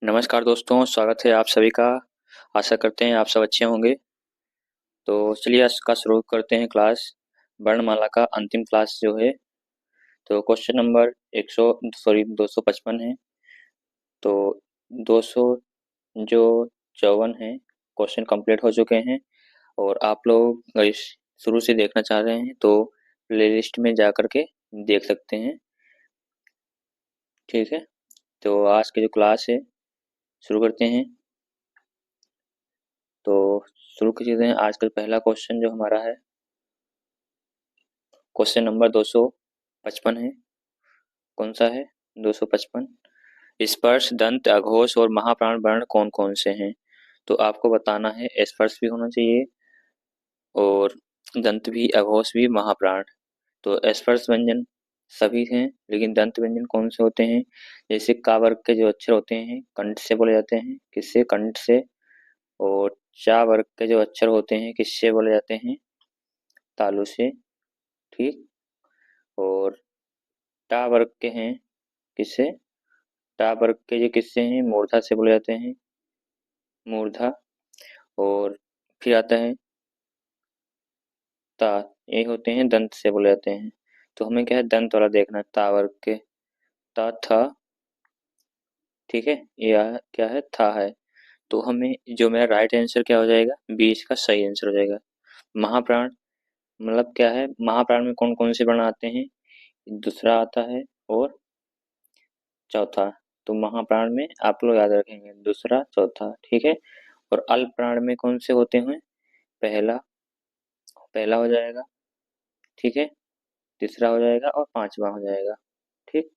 नमस्कार दोस्तों, स्वागत है आप सभी का। आशा करते हैं आप सब अच्छे होंगे। तो चलिए आज का शुरू करते हैं क्लास। वर्णमाला का अंतिम क्लास जो है, तो क्वेश्चन नंबर 255 है। तो 200 जो 54 है क्वेश्चन कंप्लीट हो चुके हैं। और आप लोग इस शुरू से देखना चाह रहे हैं तो प्लेलिस्ट में जा कर के देख सकते हैं। ठीक है, तो आज की जो क्लास है शुरू करते हैं। तो शुरू कीजिए हैं। आज का पहला क्वेश्चन जो हमारा है, क्वेश्चन नंबर 255 है। कौन सा है? 255। स्पर्श, दंत, अघोष और महाप्राण वर्ण कौन कौन से हैं? तो आपको बताना है स्पर्श भी होना चाहिए और दंत भी, अघोष भी, महाप्राण। तो स्पर्श व्यंजन सभी हैं, लेकिन दंत व्यंजन कौन से होते हैं? जैसे का वर्ग के जो अक्षर होते हैं कंठ से बोले जाते हैं। किससे? कंठ से। और चा वर्ग के जो अक्षर होते हैं किससे बोले जाते हैं? तालु से। ठीक। और टा वर्ग के हैं किससे? टा वर्ग के ये किससे हैं? मूर्धा से बोले जाते हैं, मूर्धा। और फिर आता है ता, ये होते हैं दंत से बोले जाते हैं। तो हमें क्या है? दंत वाला देखना है, ता वर्ग के। ता था। ठीक है, यह क्या है? था है। तो हमें जो मेरा राइट आंसर क्या हो जाएगा? बी इसका सही आंसर हो जाएगा। महाप्राण मतलब क्या है? महाप्राण में कौन कौन से वर्ण आते हैं? दूसरा आता है और चौथा। तो महाप्राण में आप लोग याद रखेंगे दूसरा चौथा। ठीक है। और अल्प प्राण में कौन से होते हैं? पहला, पहला हो जाएगा। ठीक है, तीसरा हो जाएगा और पांचवा हो जाएगा। ठीक।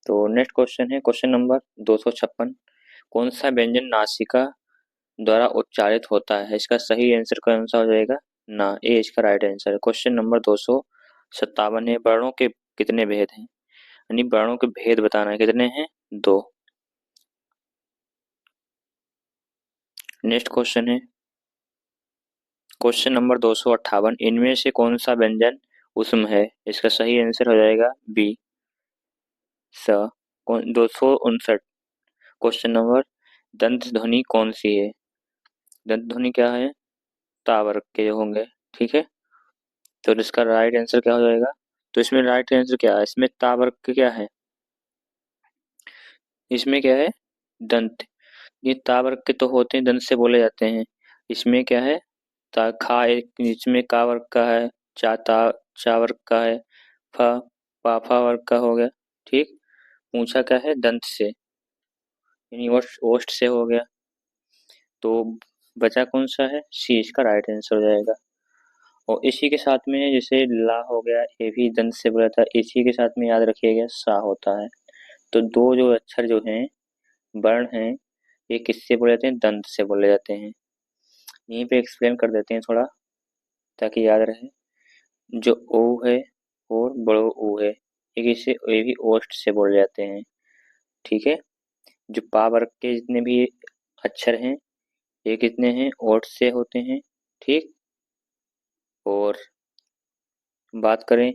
तो नेक्स्ट क्वेश्चन है क्वेश्चन नंबर 256। कौन सा व्यंजन नासिका द्वारा उच्चारित होता है? इसका सही आंसर कौन सा हो जाएगा? ना, ये इसका राइट आंसर है। क्वेश्चन नंबर 257 है। वर्णों के कितने भेद हैं? यानी वर्णों के भेद बताना है, कितने हैं? 2। नेक्स्ट क्वेश्चन है क्वेश्चन नंबर 258। इनमें से कौन सा व्यंजन उसम है? इसका सही आंसर हो जाएगा बी, स। 259 क्वेश्चन नंबर, दंत ध्वनि कौन सी है? दंत ध्वनि क्या है? ता वर्ग के जो होंगे। ठीक है, तो इसका राइट आंसर क्या हो जाएगा? तो इसमें राइट आंसर क्या है? इसमें ता वर्ग के क्या है? इसमें क्या है? दंत। ये ता वर्ग के तो होते हैं, दंत से बोले जाते हैं। इसमें क्या है? ता खा एक, इसमें का वर्ग का है। चा वर्ग का है। फ पाफा वर्ग का हो गया। ठीक। पूछा क्या है? दंत से, यानी ओष्ठ ओष्ठ से हो गया। तो बचा कौन सा है? सी इसका राइट आंसर हो जाएगा। और इसी के साथ में जैसे ला हो गया, ये भी दंत से बोला था। इसी के साथ में याद रखिएगा सा होता है। तो दो जो अक्षर जो हैं, वर्ण हैं, ये किससे बोले जाते हैं? दंत से बोले जाते हैं। यहीं पे एक्सप्लेन कर देते हैं थोड़ा, ताकि याद रहे। जो ओ है और बड़ो ऊ है, ये किससे? ये भी ओष्ठ से बोले जाते हैं। ठीक है। जो पा वर्ग के जितने भी अक्षर हैं, ये कितने हैं? ओष्ठ से होते हैं। ठीक। और बात करें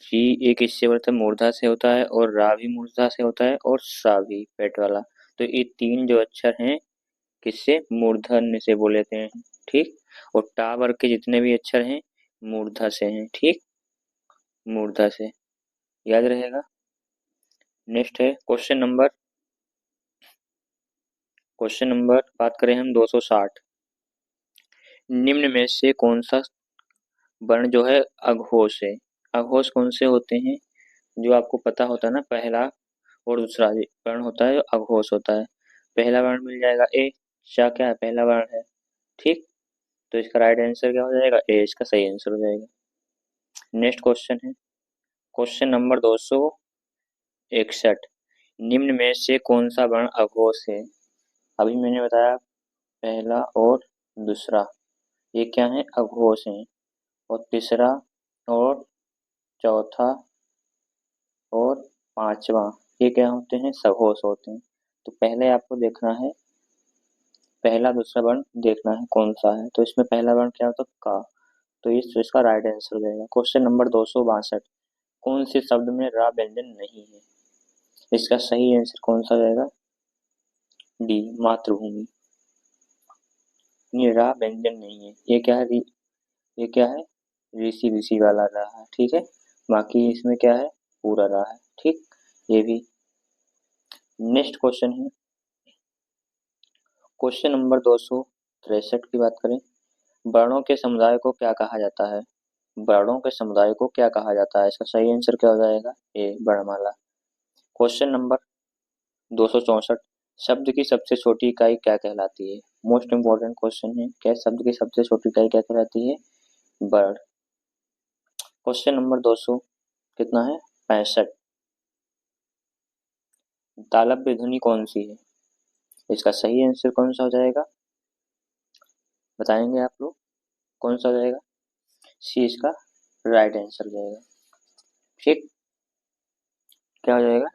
री, एक किससे बनता है? मूर्धा से होता है। और रा भी मूर्धा से होता है और सा भी, पेट वाला। तो ये तीन जो अक्षर हैं किससे? मूर्धन्य से बोले जाते हैं। ठीक। और टा वर्ग के जितने भी अक्षर हैं मूर्धा से हैं। ठीक, मूर्धा से, याद रहेगा। नेक्स्ट है क्वेश्चन नंबर बात करें हम 260। निम्न में से कौन सा वर्ण जो है अघोष है? अघोष कौन से होते हैं? जो आपको पता होता है ना, पहला और दूसरा वर्ण होता है, अघोष होता है। पहला वर्ण मिल जाएगा ए। चा क्या है? पहला वर्ण है। ठीक। तो इसका राइट आंसर क्या हो जाएगा? ए इसका सही आंसर हो जाएगा। नेक्स्ट क्वेश्चन है क्वेश्चन नंबर 261। निम्न में से कौन सा वर्ण अघोष है? अभी मैंने बताया पहला और दूसरा, ये क्या है? अघोष है। और तीसरा और चौथा और पांचवा, ये क्या होते हैं? सघोष होते हैं। तो पहले आपको देखना है, पहला दूसरा वर्ण देखना है कौन सा है। तो इसमें पहला वर्ण क्या होता है? का। तो इसका राइट आंसर हो जाएगा। Question number 262। कौन से शब्द में रा व्यंजन नहीं है? इसका सही आंसर कौन सा हो जाएगा? डी, मातृभूमि। ये रा व्यंजन नहीं है, ये क्या है? ये क्या है? ऋषि ऋषि वाला रा है, ठीक है। बाकी इसमें क्या है? पूरा रा है, ठीक। ये भी। नेक्स्ट क्वेश्चन है, क्वेश्चन नंबर 263 की बात करें। वर्णों के समुदाय को क्या कहा जाता है? वर्णों के समुदाय को क्या कहा जाता है? इसका सही आंसर क्या हो जाएगा? ए, वर्णमाला। क्वेश्चन नंबर 264, शब्द की सबसे छोटी इकाई क्या कहलाती है? मोस्ट इंपॉर्टेंट क्वेश्चन है, क्या शब्द की सबसे छोटी इकाई क्या कहलाती है? वर्ड। क्वेश्चन नंबर 200 कितना है? 65, तालव्य ध्वनि कौन सी है? इसका सही आंसर कौन सा हो जाएगा? बताएंगे आप लोग, कौन सा हो जाएगा? सी इसका राइट आंसर हो जाएगा, ठीक। क्या हो जाएगा?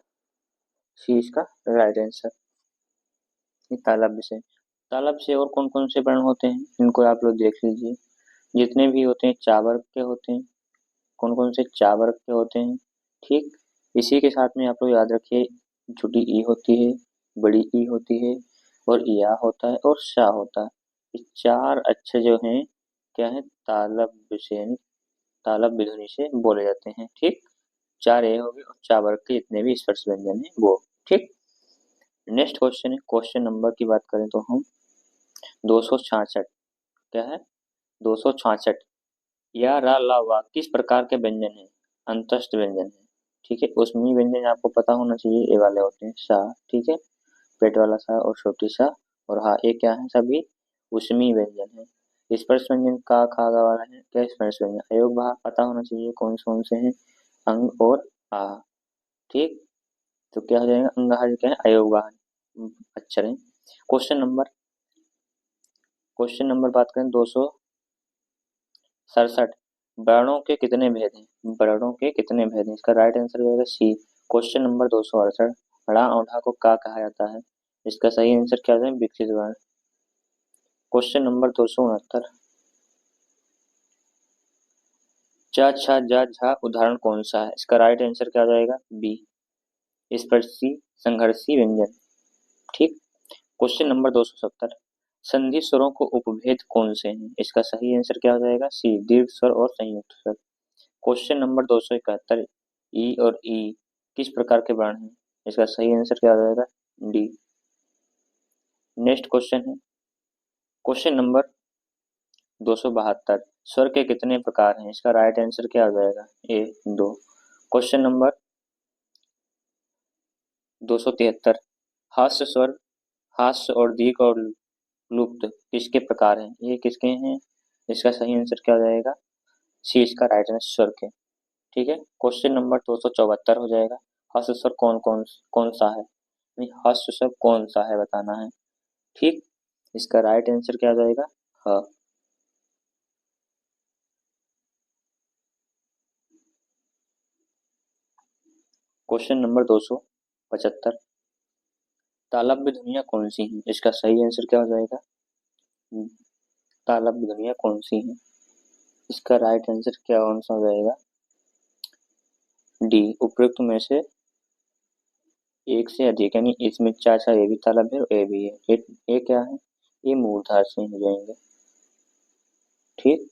सी इसका राइट आंसर। ये तालव्य से, तालव्य से और कौन कौन से वर्ण होते हैं इनको आप लोग देख लीजिए। जितने भी होते हैं 4 वर्ग के होते हैं। कौन कौन से 4 वर्ग के होते हैं, ठीक। इसी के साथ में आप लोग याद रखिए, छोटी ई होती है, बड़ी ई होती है, और या होता है, और शा होता है। ये 4 अक्षर जो हैं क्या है? तालव्य से, यानी तालव्य ध्वनि से बोले जाते हैं, ठीक। 4 ए हो गए, और 4 वर्ग के जितने भी स्पर्श व्यंजन है वो, ठीक। नेक्स्ट क्वेश्चन है, क्वेश्चन नंबर की बात करें तो हम 266, क्या है? 266, या रा ला वा किस प्रकार के व्यंजन है? अंतस्थ व्यंजन है, ठीक है। उसमें व्यंजन आपको पता होना चाहिए, ये वाले होते हैं सा, ठीक है। पेट वाला सा और छोटी सा, और हाँ, ये क्या है? सभी उसमी व्यंजन है। स्पर्श व्यंजन का खा गा वाला है क्या? स्पर्श व्यंजन। अयोग भाग पता होना चाहिए कौन से हैं? अंग और आ, ठीक। तो क्या हो जाएगा? अंग क्या है? अयोग अक्षर है। क्वेश्चन नंबर बात करें 267, वर्णों के कितने भेद हैं? वर्णों के कितने भेद हैं? इसका राइट आंसर हो जाएगा सी। क्वेश्चन नंबर 268, ड़ा और ढा को का कहा जाता है? इसका सही आंसर क्या है? विकसित वर्ण। क्वेश्चन नंबर 269, च छ ज झ उदाहरण कौन सा है? इसका राइट आंसर क्या हो जाएगा? बी, स्पर्शी संघर्षी व्यंजन, ठीक। क्वेश्चन नंबर 270, संधि स्वरों को उपभेद कौन से हैं? इसका सही आंसर क्या हो जाएगा? सी, दीर्घ स्वर और संयुक्त स्वर। क्वेश्चन नंबर 271, ई और ई किस प्रकार के वर्ण हैं? इसका सही आंसर क्या हो जाएगा? डी। नेक्स्ट क्वेश्चन है, क्वेश्चन नंबर 272, स्वर के कितने प्रकार हैं? इसका राइट आंसर क्या हो जाएगा? ए, 2। क्वेश्चन नंबर 273, हास्य स्वर, हास्य और दीर्घ और लुप्त किसके प्रकार हैं? ये किसके हैं? इसका सही आंसर क्या हो जाएगा? सी इसका राइट आंसर स्वर के, ठीक है। क्वेश्चन नंबर 274 हो जाएगा, हास्य स्वर कौन सा है? नहीं, हास्य स्वर कौन सा है बताना है, ठीक। इसका राइट आंसर क्या हो जाएगा? हाँ। क्वेश्चन नंबर 275, तालव्य ध्वनियाँ कौन सी हैं? इसका सही आंसर क्या हो जाएगा? तालव्य ध्वनियाँ कौन सी हैं? इसका राइट आंसर क्या कौन सा हो जाएगा? डी, उपयुक्त में से एक से अधिक, यानी इसमें चार चार ए भी तालव्य है और ए भी है। ये क्या है? ये मूर्धार से हो जाएंगे, ठीक।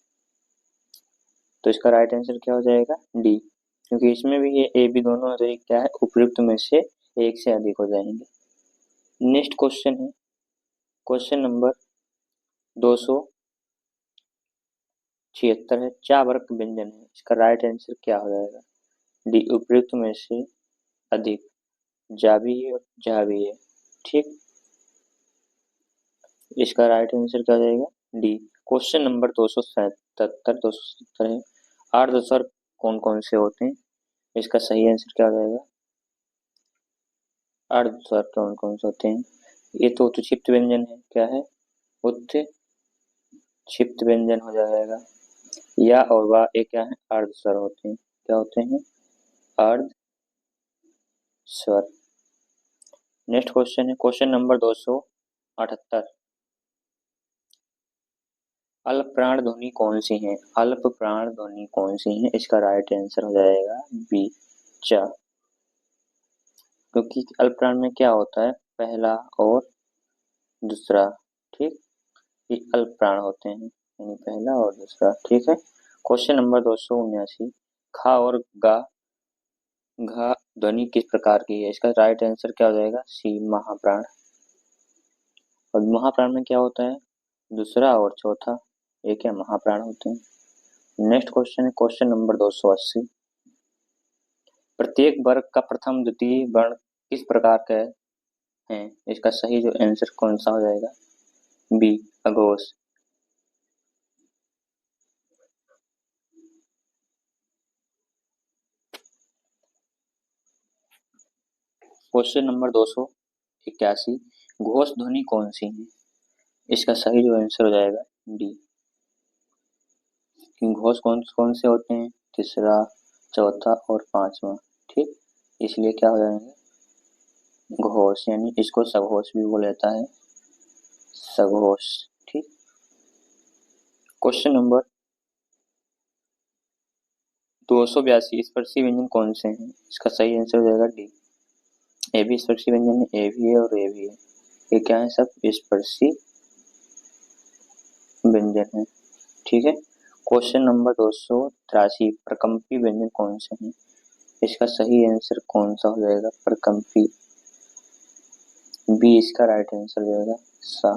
तो इसका राइट आंसर क्या हो जाएगा? डी, क्योंकि इसमें भी ये ए बी दोनों है, तो ये क्या है? उपयुक्त में से एक से अधिक हो जाएंगे। नेक्स्ट क्वेश्चन है, क्वेश्चन नंबर 276 है, चा वर्ग व्यंजन है। इसका राइट आंसर क्या हो जाएगा? डी, उपयुक्त में से अधिक, जा भी है और जा भी है, ठीक। इसका राइट आंसर क्या हो जाएगा? डी। क्वेश्चन नंबर 277 है, अर्ध स्वर कौन कौन से होते हैं? इसका सही आंसर क्या हो जाएगा? अर्ध स्वर कौन कौन से होते हैं? ये तो उत्क्षिप्त व्यंजन है, क्या है? उत्क्षिप्त व्यंजन हो जाएगा। या और वाह, ये क्या है? अर्ध स्वर होते हैं, क्या होते हैं? अर्ध स्वर। नेक्स्ट क्वेश्चन है, क्वेश्चन नंबर 278, अल्प प्राण ध्वनि कौन सी है? अल्प प्राण ध्वनि कौन सी है? इसका राइट आंसर हो जाएगा बी, च। क्योंकि अल्प प्राण में क्या होता है, पहला और दूसरा, ठीक, ये अल्प प्राण होते हैं, यानी पहला और दूसरा, ठीक है। क्वेश्चन नंबर 279, खा और गा घा ध्वनि किस प्रकार की है? इसका राइट आंसर क्या हो जाएगा, सी, महाप्राण। और महाप्राण में क्या होता है, दूसरा और चौथा, ये क्या महाप्राण होते हैं। नेक्स्ट क्वेश्चन है क्वेश्चन नंबर 280, प्रत्येक वर्ग का प्रथम द्वितीय वर्ण किस प्रकार का है? इसका सही जो आंसर कौन सा हो जाएगा, बी, अघोष। क्वेश्चन नंबर 281, घोष ध्वनि कौन सी है? इसका सही जो आंसर हो जाएगा, डी। घोष कौन कौन से होते हैं, तीसरा, चौथा और पांचवा, ठीक, इसलिए क्या हो जाएंगे, घोष, यानी इसको सघोष भी बोला जाता है, सघोष, ठीक। क्वेश्चन नंबर 282, स्पर्शी व्यंजन कौन से हैं? इसका सही आंसर हो जाएगा डी। ए भी स्पर्शी व्यंजन है, ए भी है और ए भी है, ये क्या है, सब स्पर्शी व्यंजन है, ठीक है। क्वेश्चन नंबर 283, प्रकंपी व्यंजन कौन से हैं? इसका सही आंसर कौन सा हो जाएगा, प्रकंपी, बी इसका राइट आंसर हो जाएगा, सा।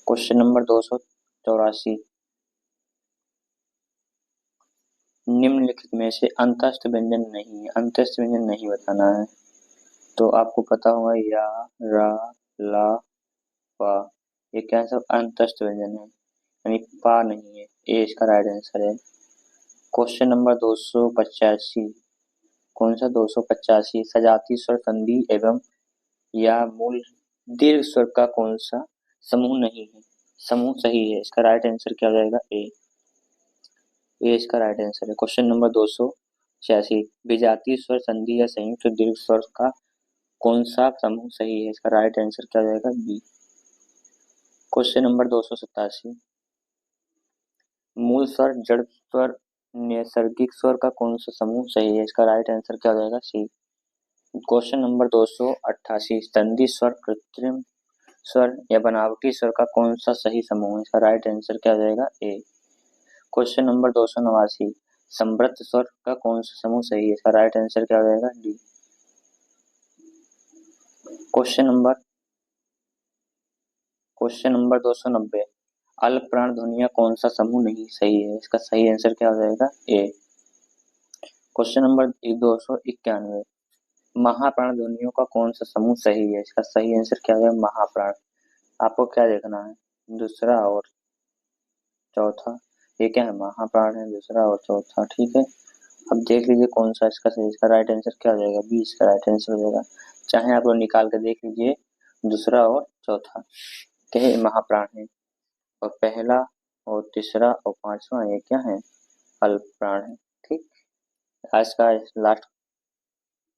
क्वेश्चन नंबर 284, निम्नलिखित में से अंतस्थ व्यंजन नहीं है, अंतस्थ व्यंजन नहीं बताना है, तो आपको पता होगा या, रा, ला, पा, ये क्या है, सब अंतस्थ व्यंजन है, यानी पा नहीं है, ए इसका राइट आंसर है। क्वेश्चन नंबर 285, कौन सा 285, सजातीय स्वर संधि एवं या मूल दीर्घ स्वर का कौन सा समूह नहीं है? समूह सही है, इसका राइट आंसर क्या हो जाएगा, ए, ये इसका राइट आंसर है। क्वेश्चन नंबर 286, विजातीय स्वर संधि या संयुक्त दीर्घ स्वर का कौन सा समूह सही है? इसका राइट आंसर क्या हो जाएगा, बी। क्वेश्चन नंबर 287, मूल स्वर, जड़ स्वर, नैसर्गिक स्वर का कौन सा समूह सही है? इसका राइट आंसर क्या हो जाएगा, सी। क्वेश्चन नंबर 288, संधि स्वर, कृत्रिम स्वर या बनावटी स्वर का कौन सा सही समूह है? इसका राइट आंसर क्या हो जाएगा, ए। क्वेश्चन नंबर 289, समृद्ध स्वर का कौन सा समूह सही है? इसका राइट आंसर क्या हो जाएगा, डी। क्वेश्चन नंबर 290, अल्प प्राण ध्वनियां कौन सा समूह नहीं सही है? इसका सही आंसर क्या हो जाएगा, ए। क्वेश्चन नंबर 291, महाप्राण ध्वनियों का कौन सा समूह सही है? इसका सही आंसर क्या है, महाप्राण। आपको क्या देखना है, दूसरा और चौथा, ये क्या है, महाप्राण है, दूसरा और चौथा, ठीक है। अब देख लीजिए कौन सा इसका सही, इसका राइट आंसर क्या हो जाएगा, बी इसका राइट आंसर हो जाएगा। चाहे आप लोग निकाल के देख लीजिए, दूसरा और चौथा क्या महाप्राण है, और पहला और तीसरा और पांचवा ये क्या है, अल्प प्राण है, ठीक। आज का लास्ट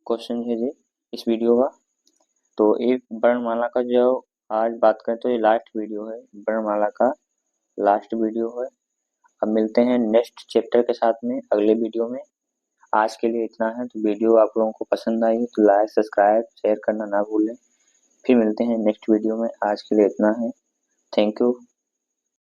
क्वेश्चन है जी इस वीडियो का। तो एक वर्णमाला का जो आज बात करें तो ये लास्ट वीडियो है, वर्णमाला का लास्ट वीडियो है। अब मिलते हैं नेक्स्ट चैप्टर के साथ में अगले वीडियो में। आज के लिए इतना है, तो वीडियो आप लोगों को पसंद आई तो लाइक, सब्सक्राइब, शेयर करना ना भूलें। फिर मिलते हैं नेक्स्ट वीडियो में, आज के लिए इतना है। Thank you.